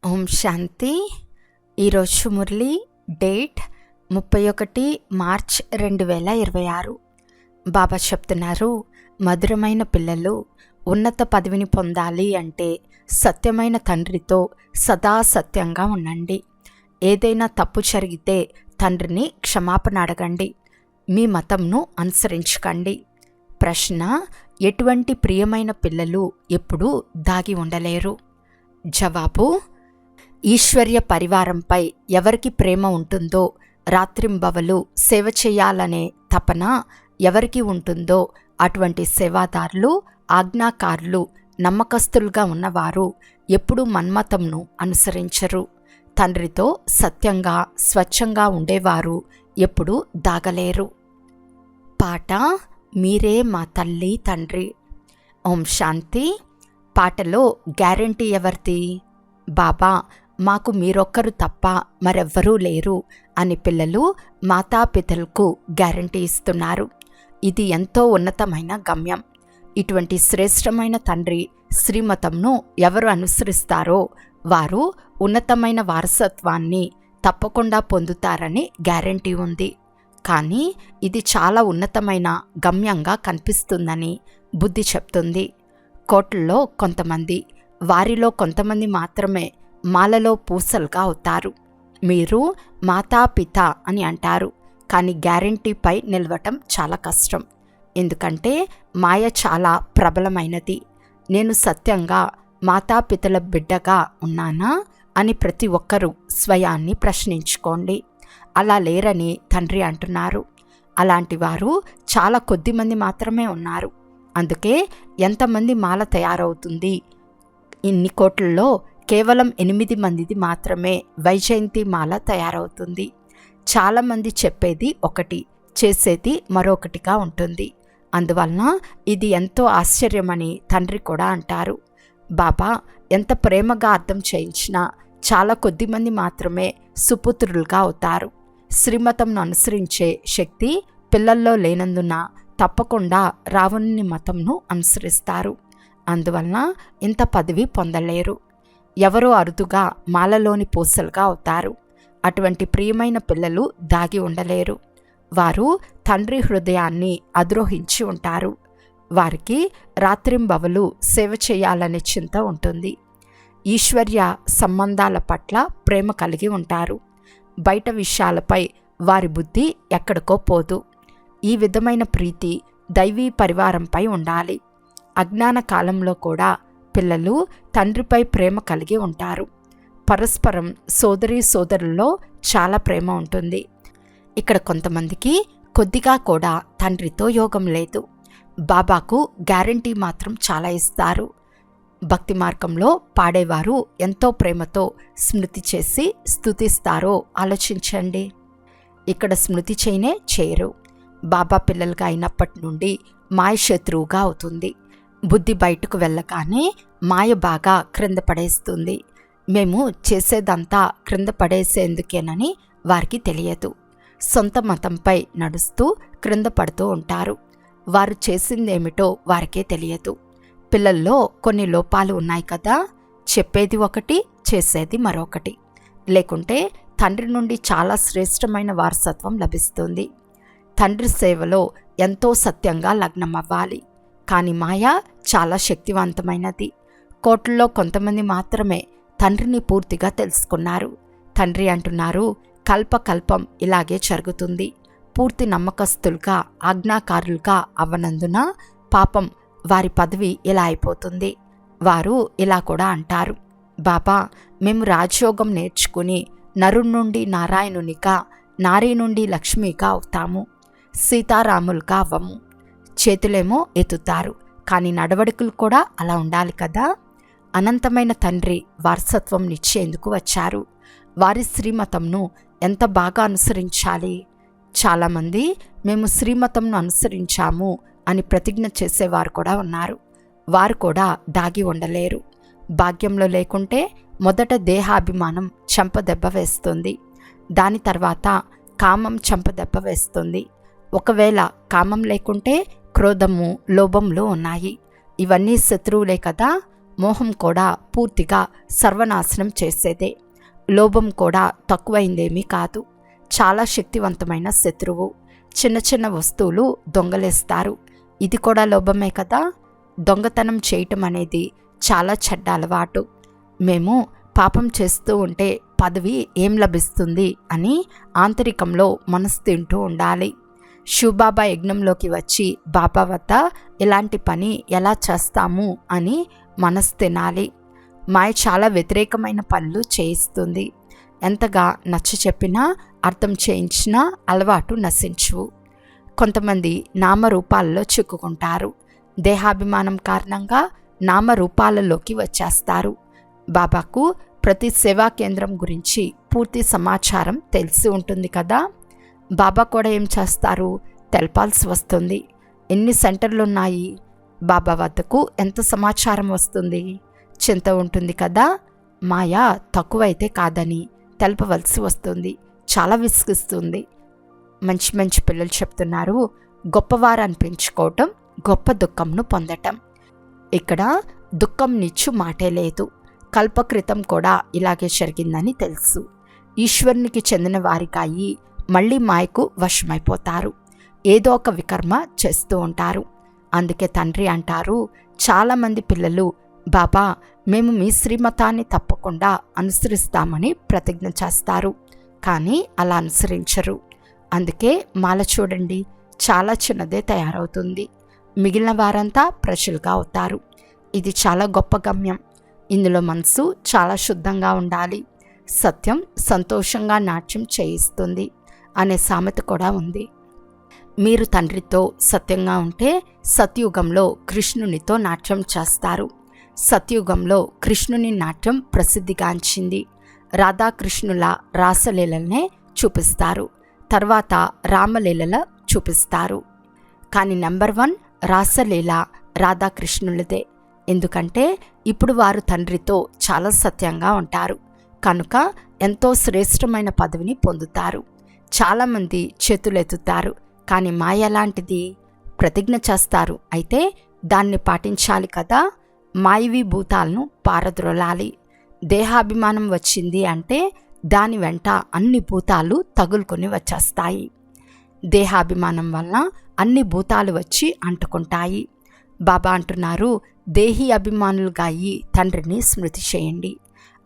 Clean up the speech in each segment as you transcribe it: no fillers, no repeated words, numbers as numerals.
ఓం శాంతి. ఈరోజు Murali date 31 March 2026. బాబా చెప్తున్నారు, మధురమైన పిల్లలు ఉన్నత పదవిని పొందాలి అంటే సత్యమైన తండ్రితో సదా సత్యంగా ఉండండి. ఏదైనా తప్పు జరిగితే తండ్రిని క్షమాపణ అడగండి. మీ మతంను అనుసరించకండి. ప్రశ్న: ఎటువంటి ప్రియమైన పిల్లలు ఎప్పుడూ దాగి ఉండలేరు? జవాబు: ఈశ్వర్య పరివారంపై ఎవరికి ప్రేమ ఉంటుందో, రాత్రింబవలు సేవ చేయాలనే తపన ఎవరికి ఉంటుందో అటువంటి సేవాదారులు, ఆజ్ఞాకారులు, నమ్మకస్తులుగా ఉన్నవారు ఎప్పుడూ మన్మతంను అనుసరించరు. తండ్రితో సత్యంగా స్వచ్ఛంగా ఉండేవారు ఎప్పుడూ దాగలేరు. పాట: మీరే మా తల్లి తండ్రి. ఓం శాంతి. పాటలో గ్యారంటీ ఎవరిది? బాబా, మాకు మీరొక్కరు తప్ప మరెవ్వరూ లేరు అని పిల్లలు మాతాపితలకు గ్యారంటీ ఇస్తున్నారు. ఇది ఎంతో ఉన్నతమైన గమ్యం. ఇటువంటి శ్రేష్టమైన తండ్రి శ్రీమతంను ఎవరు అనుసరిస్తారో వారు ఉన్నతమైన వారసత్వాన్ని తప్పకుండా పొందుతారని గ్యారంటీ ఉంది. కానీ ఇది చాలా ఉన్నతమైన గమ్యంగా కనిపిస్తుందని బుద్ధి చెప్తుంది. కోట్లలో కొంతమంది, వారిలో కొంతమంది మాత్రమే మాలలో పూసలుగా అవుతారు. మీరు మాతాపిత అని అంటారు, కానీ గ్యారంటీపై నిలవటం చాలా కష్టం. ఎందుకంటే మాయ చాలా ప్రబలమైనది. నేను సత్యంగా మాతాపితల బిడ్డగా ఉన్నానా అని ప్రతి ఒక్కరూ స్వయాన్ని ప్రశ్నించుకోండి. అలా లేరని తండ్రి అంటున్నారు. అలాంటి వారు చాలా కొద్దిమంది మాత్రమే ఉన్నారు. అందుకే ఎంతమంది మాల తయారవుతుంది? ఇన్ని కోట్లలో కేవలం 8 మందిది మాత్రమే వైజయంతి మాల తయారవుతుంది. చాలామంది చెప్పేది ఒకటి, చేసేది మరొకటిగా ఉంటుంది. అందువలన ఇది ఎంతో ఆశ్చర్యమని తండ్రి కూడా అంటారు. బాబా ఎంత ప్రేమగా అర్థం చేయించినా చాలా కొద్దిమంది మాత్రమే సుపుత్రులుగా అవుతారు. శ్రీమతంను అనుసరించే శక్తి పిల్లల్లో లేనందున తప్పకుండా రావణుని మతంను అనుసరిస్తారు. అందువలన ఇంత పదవి పొందలేరు. ఎవరో అరుదుగా మాలలోని పూసలుగా అవుతారు. అటువంటి ప్రియమైన పిల్లలు దాగి ఉండలేరు. వారు తండ్రి హృదయాన్ని అధిరోహించి ఉంటారు. వారికి రాత్రింబవలు సేవ చేయాలనే చింత ఉంటుంది. ఈశ్వర్య సంబంధాల పట్ల ప్రేమ కలిగి ఉంటారు. బయట విషయాలపై వారి బుద్ధి ఎక్కడికో పోదు. ఈ విధమైన ప్రీతి దైవీ పరివారంపై ఉండాలి. అజ్ఞాన కాలంలో కూడా పిల్లలు తండ్రిపై ప్రేమ కలిగి ఉంటారు. పరస్పరం సోదరీ సోదరుల్లో చాలా ప్రేమ ఉంటుంది. ఇక్కడ కొంతమందికి కొద్దిగా కూడా తండ్రితో యోగం లేదు. బాబాకు గ్యారంటీ మాత్రం చాలా ఇస్తారు. భక్తి మార్గంలో పాడేవారు ఎంతో ప్రేమతో స్మృతి చేసి స్తుతిస్తారో ఆలోచించండి. ఇక్కడ స్మృతి చేయరు. బాబా పిల్లలుగా అయినప్పటి నుండి మాయ శత్రువుగా అవుతుంది. బుద్ధి బయటకు వెళ్ళగానే మాయ బాగా క్రింద పడేస్తుంది. మేము చేసేదంతా క్రింద పడేసేందుకేనని వారికి తెలియదు. సొంత మతంపై నడుస్తూ క్రింద పడుతూ ఉంటారు. వారు చేసిందేమిటో వారికే తెలియదు. పిల్లల్లో కొన్ని లోపాలు ఉన్నాయి కదా, చెప్పేది ఒకటి, చేసేది మరొకటి. లేకుంటే తండ్రి నుండి చాలా శ్రేష్టమైన వారసత్వం లభిస్తుంది. తండ్రి సేవలో ఎంతో సత్యంగా లగ్నమవ్వాలి. కానీ మాయ చాలా శక్తివంతమైనది. కోట్లలో కొంతమంది మాత్రమే తండ్రిని పూర్తిగా తెలుసుకున్నారు. తండ్రి అంటున్నారు, కల్పకల్పం ఇలాగే జరుగుతుంది. పూర్తి నమ్మకస్తులుగా ఆజ్ఞాకారులుగా అవ్వనందున పాపం వారి పదవి ఇలా అయిపోతుంది. వారు ఇలా కూడా అంటారు, బాబా, మేము రాజయోగం నేర్చుకుని నరుడి నుండి నారాయణునిగా, నారీ నుండి లక్ష్మిగా అవుతాము. సీతారాములుగా అవ్వము. చేతులేమో ఎత్తుతారు, కానీ నడవడికలు కూడా అలా ఉండాలి కదా. అనంతమైన తండ్రి వారసత్వం నిచ్చేందుకు వచ్చారు. వారి శ్రీమతంను ఎంత బాగా అనుసరించాలి. చాలామంది మేము శ్రీమతంను అనుసరించాము అని ప్రతిజ్ఞ చేసేవారు కూడా ఉన్నారు. వారు కూడా దాగి ఉండలేరు. భాగ్యంలో లేకుంటే మొదట దేహాభిమానం చెంపదెబ్బ వేస్తుంది. దాని తర్వాత కామం చెంపదెబ్బ వేస్తుంది. ఒకవేళ కామం లేకుంటే క్రోధము, లోభంలో ఉన్నాయి. ఇవన్నీ శత్రువులే కదా. మోహం కూడా పూర్తిగా సర్వనాశనం చేసేదే. లోభం కూడా తక్కువైందేమీ కాదు. చాలా శక్తివంతమైన శత్రువు. చిన్న చిన్న వస్తువులు దొంగలేస్తారు. ఇది కూడా లోభమే కదా. దొంగతనం చేయటం అనేది చాలా చెడ్డ అలవాటు. మేము పాపం చేస్తూ ఉంటే పదవి ఏం లభిస్తుంది అని ఆంతరికంలో మనసు తింటూ ఉండాలి. శివబాబా యజ్ఞంలోకి వచ్చి బాబా వద్ద ఇలాంటి పని ఎలా చేస్తాము అని మనసు తినాలి. మాయ చాలా వ్యతిరేకమైన పనులు చేయిస్తుంది. ఎంతగా నచ్చ చెప్పినా అర్థం చేయించినా అలవాటు నశించువు. కొంతమంది నామరూపాలలో చిక్కుకుంటారు. దేహాభిమానం కారణంగా నామరూపాలలోకి వచ్చేస్తారు. బాబాకు ప్రతి సేవా కేంద్రం గురించి పూర్తి సమాచారం తెలిసి ఉంటుంది కదా. బాబా కూడా ఏం చేస్తారు తెలపాల్సి వస్తుంది. ఎన్ని సెంటర్లు ఉన్నాయి, బాబా వద్దకు ఎంత సమాచారం వస్తుంది, చింత ఉంటుంది కదా. మాయ తక్కువైతే కాదని తెలపవలసి వస్తుంది. చాలా విసిగిస్తుంది. మంచి మంచి పిల్లలు చెప్తున్నారు, గొప్పవారు అనిపించుకోవటం గొప్ప దుఃఖంను పొందటం. ఇక్కడ దుఃఖం నిచ్చు మాటే లేదు. కల్పకృతం కూడా ఇలాగే జరిగిందని తెలుసు. ఈశ్వరునికి చెందిన వారికాయి మళ్ళీ మాయకు వశమైపోతారు. ఏదో ఒక వికర్మ చేస్తూ ఉంటారు. అందుకే తండ్రి అంటారు, చాలామంది పిల్లలు బాబా మేము మీ శ్రీమతాన్ని తప్పకుండా అనుసరిస్తామని ప్రతిజ్ఞ చేస్తారు, కానీ అలా అనుసరించరు. అందుకే మాల చూడండి చాలా చిన్నదే తయారవుతుంది. మిగిలిన వారంతా ప్రజలుగా అవుతారు. ఇది చాలా గొప్ప గమ్యం. ఇందులో మనసు చాలా శుద్ధంగా ఉండాలి. సత్యం సంతోషంగా నాట్యం చేయిస్తుంది అనే సామెత కూడా ఉంది. మీరు తండ్రితో సత్యంగా ఉంటే సత్యుగంలో కృష్ణునితో నాట్యం చేస్తారు. సత్యుగంలో కృష్ణుని నాట్యం ప్రసిద్ధిగాంచింది. రాధాకృష్ణుల రాసలీలనే చూపిస్తారు, తర్వాత రామలీలల చూపిస్తారు. కానీ నెంబర్ 1 రాసలీల రాధాకృష్ణులదే. ఎందుకంటే ఇప్పుడు వారు తండ్రితో చాలా సత్యంగా ఉంటారు కనుక ఎంతో శ్రేష్టమైన పదవిని పొందుతారు. చాలామంది చేతులెత్తుతారు, కానీ మాయ లాంటిది. ప్రతిజ్ఞ చేస్తారు, అయితే దాన్ని పాటించాలి కదా. మాయవి భూతాలను పారద్రోలాలి. దేహాభిమానం వచ్చింది అంటే దాని వెంట అన్ని భూతాలు తగులుకొని వచ్చేస్తాయి. దేహాభిమానం వలన అన్ని భూతాలు వచ్చి అంటుకుంటాయి. బాబా అంటున్నారు, దేహి అభిమానులుగా అయ్యి తండ్రిని స్మృతి చేయండి.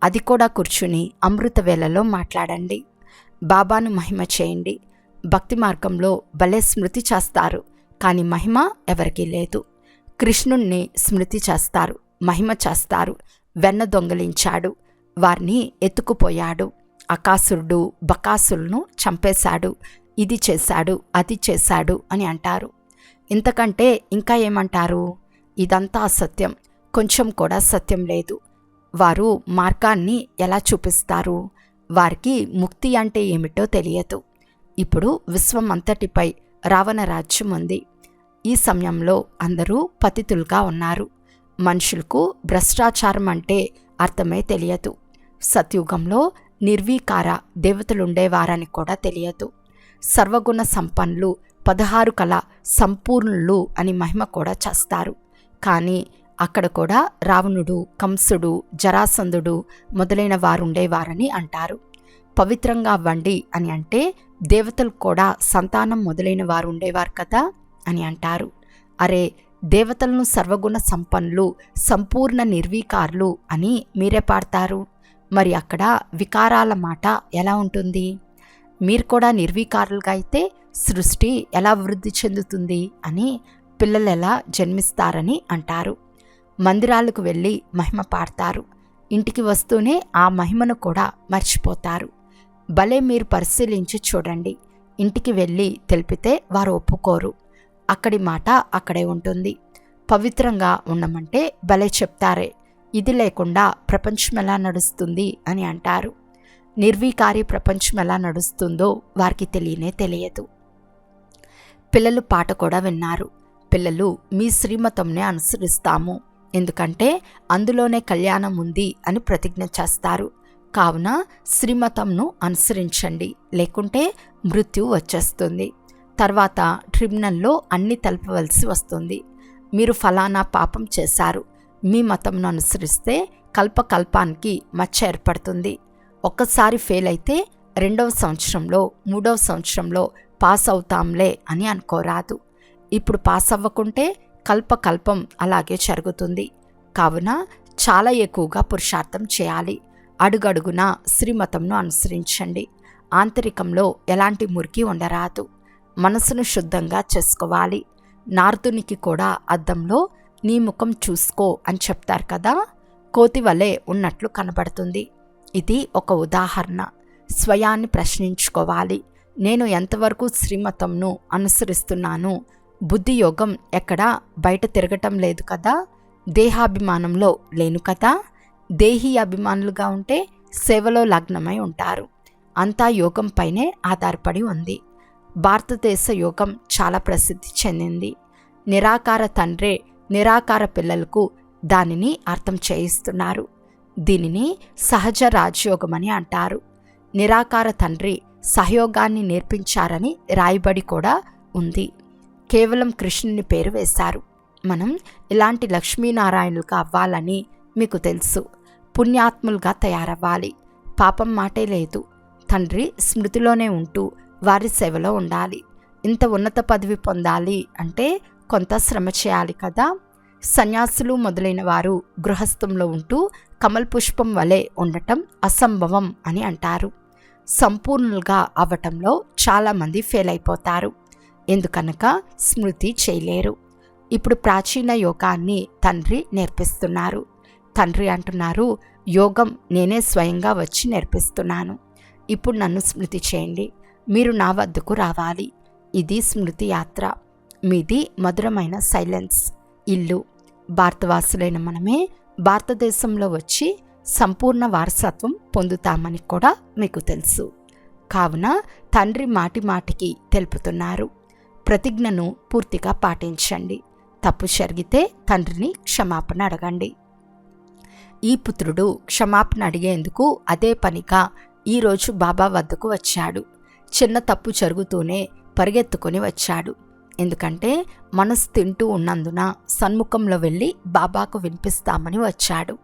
అది కూడా కూర్చుని అమృత వేళలో మాట్లాడండి. బాబాను మహిమ చేయండి. భక్తి మార్గంలో భలే స్మృతి చేస్తారు, కానీ మహిమ ఎవరికీ లేదు. కృష్ణుణ్ణి స్మృతి చేస్తారు, మహిమ చేస్తారు. వెన్న దొంగలించాడు, వారిని ఎత్తుకుపోయాడు. అకాసురుడు బకాసులను చంపేశాడు, ఇది చేశాడు అది చేశాడు అని అంటారు. ఇంతకంటే ఇంకా ఏమంటారు? ఇదంతా అసత్యం, కొంచెం కూడా సత్యం లేదు. వారు మార్గాన్ని ఎలా చూపిస్తారు? వారికి ముక్తి అంటే ఏమిటో తెలియదు. ఇప్పుడు విశ్వం అంతటిపై రావణ రాజ్యం ఉంది. ఈ సమయంలో అందరూ పతితులుగా ఉన్నారు. మనుషులకు భ్రష్టాచారం అంటే అర్థమే తెలియదు. సత్యుగంలో నిర్వీకార దేవతలుండేవారని కూడా తెలియదు. సర్వగుణ సంపన్నులు 16 కళ సంపూర్ణులు అని మహిమ కూడా చేస్తారు. కానీ అక్కడ కూడా రావణుడు, కంసుడు, జరాసంధుడు మొదలైన వారుండేవారని అంటారు. పవిత్రంగా అవ్వండి అని అంటే దేవతలు కూడా సంతానం మొదలైన వారు ఉండేవారు కదా అని అంటారు. అరే, దేవతలను సర్వగుణ సంపన్నులు, సంపూర్ణ నిర్వీకారులు అని మీరే పాడతారు. మరి అక్కడ వికారాల మాట ఎలా ఉంటుంది? మీరు కూడా నిర్వీకారులుగా అయితే సృష్టి ఎలా వృద్ధి చెందుతుంది అని, పిల్లలు ఎలా జన్మిస్తారని అంటారు. మందిరాలకు వెళ్ళి మహిమ పాడతారు, ఇంటికి వస్తూనే ఆ మహిమను కూడా మర్చిపోతారు. భలే మీరు పరిశీలించి చూడండి. ఇంటికి వెళ్ళి తెలిపితే వారు ఒప్పుకోరు. అక్కడి మాట అక్కడే ఉంటుంది. పవిత్రంగా ఉండమంటే భలే చెప్తారే, ఇది లేకుండా ప్రపంచం ఎలా నడుస్తుంది అని అంటారు. నిర్వీకారి ప్రపంచం ఎలా నడుస్తుందో వారికి తెలియనే తెలియదు. పిల్లలు పాట కూడా విన్నారు. పిల్లలు మీ శ్రీమతంనే అనుసరిస్తాము, ఎందుకంటే అందులోనే కళ్యాణం ఉంది అని ప్రతిజ్ఞ చేస్తారు. కావున శ్రీమతంను అనుసరించండి, లేకుంటే మృత్యు వచ్చేస్తుంది. తర్వాత ట్రిబ్యునల్లో అన్ని తెలపవలసి వస్తుంది. మీరు ఫలానా పాపం చేశారు, మీ మతంను అనుసరిస్తే కల్పకల్పానికి మచ్చ ఏర్పడుతుంది. ఒక్కసారి ఫెయిల్ అయితే 2వ సంవత్సరంలో 3వ సంవత్సరంలో పాస్ అవుతాంలే అని అనుకోరాదు. ఇప్పుడు పాస్ అవ్వకుంటే కల్పకల్పం అలాగే జరుగుతుంది. కావున చాలా ఎక్కువగా పురుషార్థం చేయాలి. అడుగడుగునా శ్రీమతంను అనుసరించండి. ఆంతరికంలో ఎలాంటి మురికి ఉండరాదు. మనసును శుద్ధంగా చేసుకోవాలి. నారదునికి కూడా అద్దంలో నీ ముఖం చూసుకో అని చెప్తారు కదా, కోతి వలె ఉన్నట్లు కనబడుతుంది. ఇది ఒక ఉదాహరణ. స్వయాన్ని ప్రశ్నించుకోవాలి. నేను ఎంతవరకు శ్రీమతంను అనుసరిస్తున్నాను? బుద్ధియోగం ఎక్కడా బయట తిరగటం లేదు కదా, దేహాభిమానంలో లేను కదా. దేహీ అభిమానులుగా ఉంటే సేవలో లగ్నమై ఉంటారు. అంతా యోగం పైనే ఆధారపడి ఉంది. భారతదేశ యోగం చాలా ప్రసిద్ధి చెందింది. నిరాకార తండ్రే నిరాకార పిల్లలకు దానిని అర్థం చేయిస్తున్నారు. దీనిని సహజ రాజయోగమని అంటారు. నిరాకార తండ్రి సహయోగాన్ని నేర్పించారని రాయబడి కూడా ఉంది. కేవలం కృష్ణుని పేరు వేశారు. మనం ఇలాంటి లక్ష్మీనారాయణులుగా అవ్వాలని మీకు తెలుసు. పుణ్యాత్ములుగా తయారవ్వాలి. పాపం మాటే లేదు. తండ్రి స్మృతిలోనే ఉంటూ వారి సేవలో ఉండాలి. ఇంత ఉన్నత పదవి పొందాలి అంటే కొంత శ్రమ చేయాలి కదా. సన్యాసులు మొదలైన వారు గృహస్థంలో ఉంటూ కమల్ పుష్పం వలె ఉండటం అసంభవం అని అంటారు. సంపూర్ణులుగా అవ్వటంలో చాలామంది ఫెయిల్ అయిపోతారు. ఎందుకనగా స్మృతి చేయలేరు. ఇప్పుడు ప్రాచీన యోగాన్ని తండ్రి నేర్పిస్తున్నారు. తండ్రి అంటున్నారు, యోగం నేనే స్వయంగా వచ్చి నేర్పిస్తున్నాను. ఇప్పుడు నన్ను స్మృతి చేయండి. మీరు నా వద్దకు రావాలి. ఇది స్మృతి యాత్ర. మీది మధురమైన సైలెన్స్ ఇల్లు. భారతవాసులైన మనమే భారతదేశంలో వచ్చి సంపూర్ణ వారసత్వం పొందుతామని కూడా మీకు తెలుసు. కావున తండ్రి మాటి మాటికి తెలుపుతున్నారు, ప్రతిజ్ఞను పూర్తిగా పాటించండి. తప్పు జరిగితే తండ్రిని క్షమాపణ అడగండి. ఈ పుత్రుడు క్షమాపణ అడిగేందుకు అదే పనిగా ఈరోజు బాబా వద్దకు వచ్చాడు. చిన్న తప్పు జరుగుతూనే పరిగెత్తుకొని వచ్చాడు. ఎందుకంటే మనసు తింటూ ఉన్నందున సన్ముఖంలో వెళ్ళి బాబాకు వినిపిస్తామని వచ్చాడు.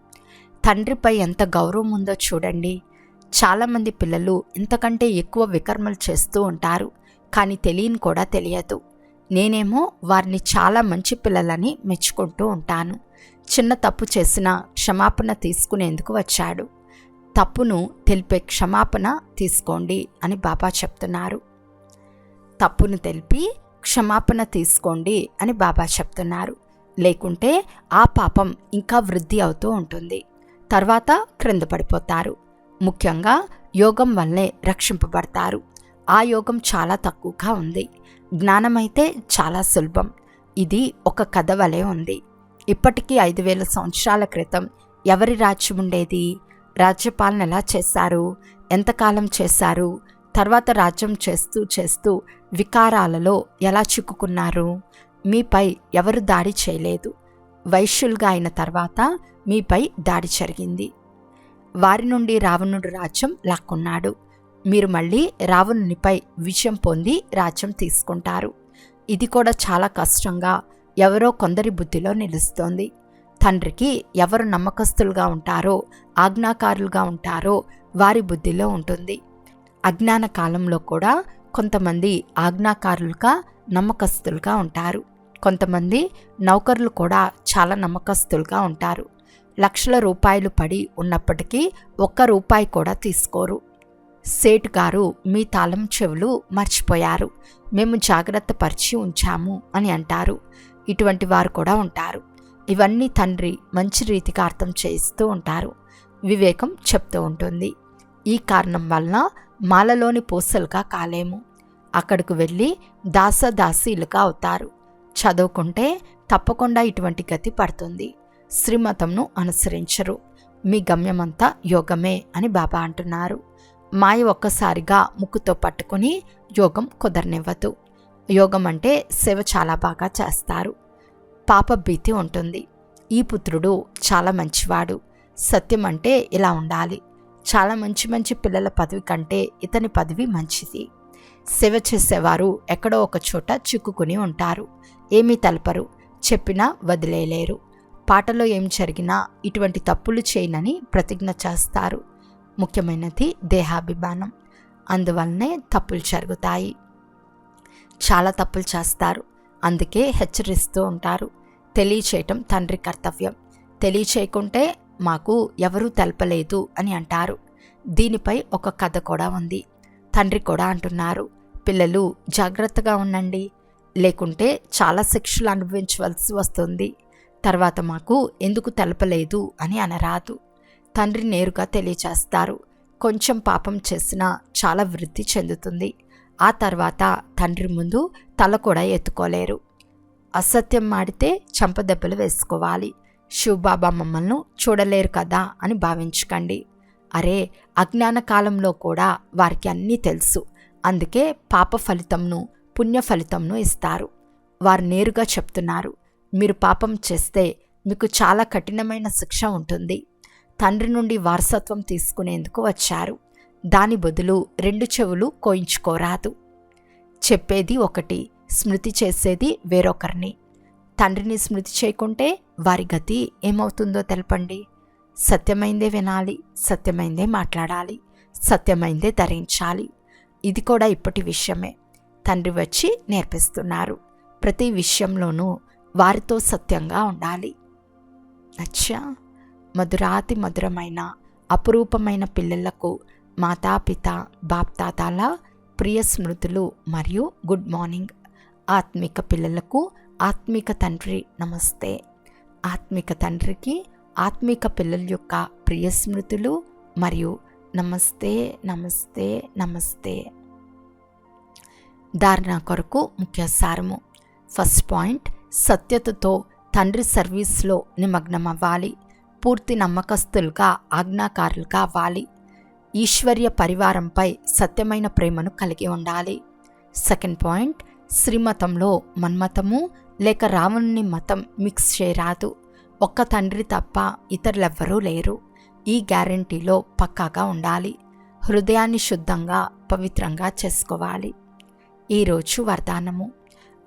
తండ్రిపై ఎంత గౌరవం ఉందో చూడండి. చాలామంది పిల్లలు ఇంతకంటే ఎక్కువ వికర్మలు చేస్తూ ఉంటారు, కానీ తెలియని కూడా తెలియదు. నేనేమో వారిని చాలా మంచి పిల్లలని మెచ్చుకుంటూ ఉంటాను. చిన్న తప్పు చేసినా క్షమాపణ తీసుకునేందుకు వచ్చాడు. తప్పును తెలిపే క్షమాపణ తీసుకోండి అని బాబా చెప్తున్నారు. తప్పును తెలిపి క్షమాపణ తీసుకోండి అని బాబా చెప్తున్నారు. లేకుంటే ఆ పాపం ఇంకా వృద్ధి అవుతూ ఉంటుంది. తర్వాత క్రింద పడిపోతారు. ముఖ్యంగా యోగం వల్లే రక్షింపబడతారు. ఆ యోగం చాలా తక్కువగా ఉంది. జ్ఞానమైతే చాలా సులభం. ఇది ఒక కథ వలె ఉంది. ఇప్పటికీ 5000 సంవత్సరాల క్రితం ఎవరి రాజ్యం ఉండేది? రాజ్యపాలన ఎలా చేశారు? ఎంతకాలం చేశారు? తర్వాత రాజ్యం చేస్తూ చేస్తూ వికారాలలో ఎలా చిక్కుకున్నారు? మీపై ఎవరు దాడి చేయలేదు. వైశ్యులుగా అయిన తర్వాత మీపై దాడి జరిగింది. వారి నుండి రావణుడు రాజ్యం లాక్కున్నాడు. మీరు మళ్ళీ రావణునిపై విజయం పొంది రాజ్యం తీసుకుంటారు. ఇది కూడా చాలా కష్టంగా ఎవరో కొందరి బుద్ధిలో నిలుస్తోంది. తండ్రికి ఎవరు నమ్మకస్తులుగా ఉంటారో, ఆజ్ఞాకారులుగా ఉంటారో వారి బుద్ధిలో ఉంటుంది. అజ్ఞాన కాలంలో కూడా కొంతమంది ఆజ్ఞాకారులుగా నమ్మకస్తులుగా ఉంటారు. కొంతమంది నౌకరులు కూడా చాలా నమ్మకస్తులుగా ఉంటారు. లక్షల రూపాయలు పడి ఉన్నప్పటికీ ₹1 కూడా తీసుకోరు. సేట్ గారు మీ తాళం చెవులు మర్చిపోయారు, మేము జాగ్రత్త పరిచి ఉంచాము అని అంటారు. ఇటువంటి వారు కూడా ఉంటారు. ఇవన్నీ తండ్రి మంచి రీతిగా అర్థం చేయిస్తూ ఉంటారు. వివేకం చెప్తూ ఉంటుంది. ఈ కారణం వలన మాలలోని పూసలుగా కాలేము. అక్కడికి వెళ్ళి దాసదాసీలుగా అవుతారు. చదువుకుంటే తప్పకుండా ఇటువంటి గతి పడుతుంది. శ్రీమతంను అనుసరించరు. మీ గమ్యమంతా యోగమే అని బాబా అంటున్నారు. మాయ ఒక్కసారిగా ముక్కుతో పట్టుకుని యోగం కుదరనివ్వదు. యోగం అంటే సేవ చాలా బాగా చేస్తారు. పాప భీతి ఉంటుంది. ఈ పుత్రుడు చాలా మంచివాడు. సత్యం అంటే ఇలా ఉండాలి. చాలా మంచి మంచి పిల్లల పదవి కంటే ఇతని పదవి మంచిది. సేవ చేసేవారు ఎక్కడో ఒక చోట చిక్కుకుని ఉంటారు. ఏమీ తలపరు, చెప్పినా వదిలేయలేరు. పాటలో ఏం జరిగినా ఇటువంటి తప్పులు చేయనని ప్రతిజ్ఞ చేస్తారు. ముఖ్యమైనది దేహాభిమానం. అందువల్లనే తప్పులు జరుగుతాయి. చాలా తప్పులు చేస్తారు. అందుకే హెచ్చరిస్తూ ఉంటారు. తెలియచేయటం తండ్రి కర్తవ్యం. తెలియచేయకుంటే మాకు ఎవరూ తెలపలేదు అని అంటారు. దీనిపై ఒక కథ కూడా ఉంది. తండ్రి కూడా అంటున్నారు, పిల్లలు జాగ్రత్తగా ఉండండి, లేకుంటే చాలా శిక్షలు అనుభవించవలసి వస్తుంది. తర్వాత మాకు ఎందుకు తెలపలేదు అని అనరాదు. తండ్రి నేరుగా తెలియచేస్తారు. కొంచెం పాపం చేసినా చాలా వృద్ధి చెందుతుంది. ఆ తర్వాత తండ్రి ముందు తల కూడా ఎత్తుకోలేరు. అసత్యం మాడితే చంపదెబ్బలు వేసుకోవాలి. శివబాబా మమ్మల్ని చూడలేరు కదా అని భావించకండి. అరే, అజ్ఞాన కాలంలో కూడా వారికి అన్నీ తెలుసు. అందుకే పాప ఫలితంను పుణ్య ఫలితంను ఇస్తారు. వారు నేరుగా చెప్తున్నారు, మీరు పాపం చేస్తే మీకు చాలా కఠినమైన శిక్ష ఉంటుంది. తండ్రి నుండి వారసత్వం తీసుకునేందుకు వచ్చారు. దాని బదులు 2 చెవులు కోయించుకోరాదు. చెప్పేది ఒకటి, స్మృతి చేసేది వేరొకరిని. తండ్రిని స్మృతి చేయకుంటే వారి గతి ఏమవుతుందో తెలపండి. సత్యమైందే వినాలి, సత్యమైందే మాట్లాడాలి, సత్యమైందే ధరించాలి. ఇది కూడా ఇప్పటి విషయమే. తండ్రి వచ్చి నేర్పిస్తున్నారు. ప్రతి విషయంలోనూ వారితో సత్యంగా ఉండాలి. అచ్చా, మధురాతి మధురమైన అపురూపమైన పిల్లలకు మాతాపిత బాప్తాతాల ప్రియ స్మృతులు మరియు గుడ్ మార్నింగ్. ఆత్మిక పిల్లలకు ఆత్మిక తండ్రి నమస్తే. ఆత్మిక తండ్రికి ఆత్మిక పిల్లల యొక్క ప్రియ స్మృతులు మరియు నమస్తే నమస్తే నమస్తే. ధారణ కొరకు ముఖ్య సారము. ఫస్ట్ పాయింట్, సత్యతతో తండ్రి సర్వీస్లో నిమగ్నమవ్వాలి. పూర్తి నమ్మకస్తులుగా ఆజ్ఞాకారులుగా అవ్వాలి. ఈశ్వర్య పరివారంపై సత్యమైన ప్రేమను కలిగి ఉండాలి. సెకండ్ పాయింట్, శ్రీమతంలో మన్మతము లేక రావణుని మతం మిక్స్ చేయరాదు. ఒక్క తండ్రి తప్ప ఇతరులెవ్వరూ లేరు. ఈ గ్యారంటీలో పక్కాగా ఉండాలి. హృదయాన్ని శుద్ధంగా పవిత్రంగా చేసుకోవాలి. ఈరోజు వరదానము.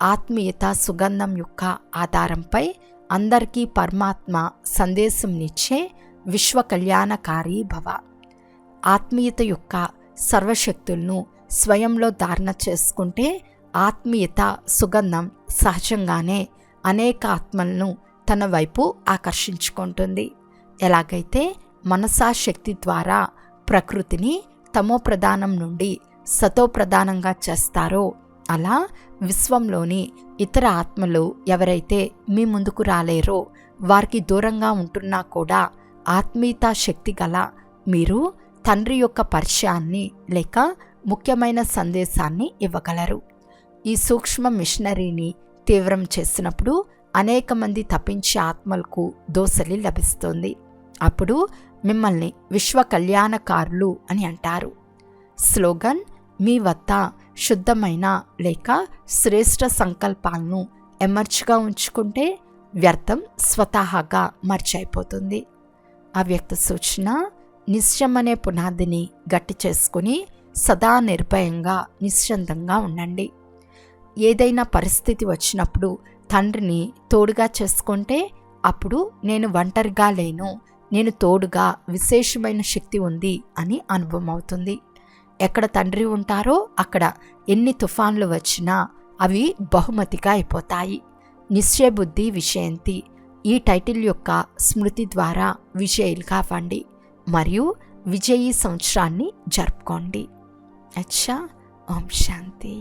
ఆత్మీయత సుగంధం యొక్క ఆధారంపై అందరికీ పరమాత్మ సందేశంనిచ్చే విశ్వ కళ్యాణకారి భవ. ఆత్మీయత యొక్క సర్వశక్తులను స్వయంలో ధారణ చేసుకుంటే ఆత్మీయత సుగంధం సహజంగానే అనేక ఆత్మలను తన వైపు ఆకర్షించుకుంటుంది. ఎలాగైతే మనసాశక్తి ద్వారా ప్రకృతిని తమో ప్రధానం నుండి సతో ప్రధానంగా చేస్తారో, అలా విశ్వంలోని ఇతర ఆత్మలు ఎవరైతే మీ ముందుకు రాలేరో, వారికి దూరంగా ఉంటున్నా కూడా ఆత్మీయతా శక్తి గల మీరు తండ్రి యొక్క పరిచయాన్ని లేక ముఖ్యమైన సందేశాన్ని ఇవ్వగలరు. ఈ సూక్ష్మ మిషనరీని తీవ్రం చేసినప్పుడు అనేక మంది తప్పించే ఆత్మలకు దోసలి లభిస్తుంది. అప్పుడు మిమ్మల్ని విశ్వ కళ్యాణకారులు అని అంటారు. స్లోగన్: మీ వద్ద శుద్ధమైన లేక శ్రేష్ఠ సంకల్పాలను ఎమర్చిగా ఉంచుకుంటే వ్యర్థం స్వతహాగా మర్చైపోతుంది. అవ్యక్త సూచన: నిశ్చయం అనే పునాదిని గట్టి చేసుకుని సదా నిర్భయంగా నిశ్చందంగా ఉండండి. ఏదైనా పరిస్థితి వచ్చినప్పుడు తండ్రిని తోడుగా చేసుకుంటే అప్పుడు నేను ఒంటరిగా లేను, నేను తోడుగా విశేషమైన శక్తి ఉంది అని అనుభవం అవుతుంది. ఎక్కడ తండ్రి ఉంటారో అక్కడ ఎన్ని తుఫాన్లు వచ్చినా అవి బహుమతిగా అయిపోతాయి. నిశ్చయబుద్ధి విషయంతి. ఈ టైటిల్ యొక్క స్మృతి ద్వారా విజయులుగా అవ్వండి మరియు విజయీ సంవత్సరాన్ని జరుపుకోండి. అచ్చా, ఓం శాంతి.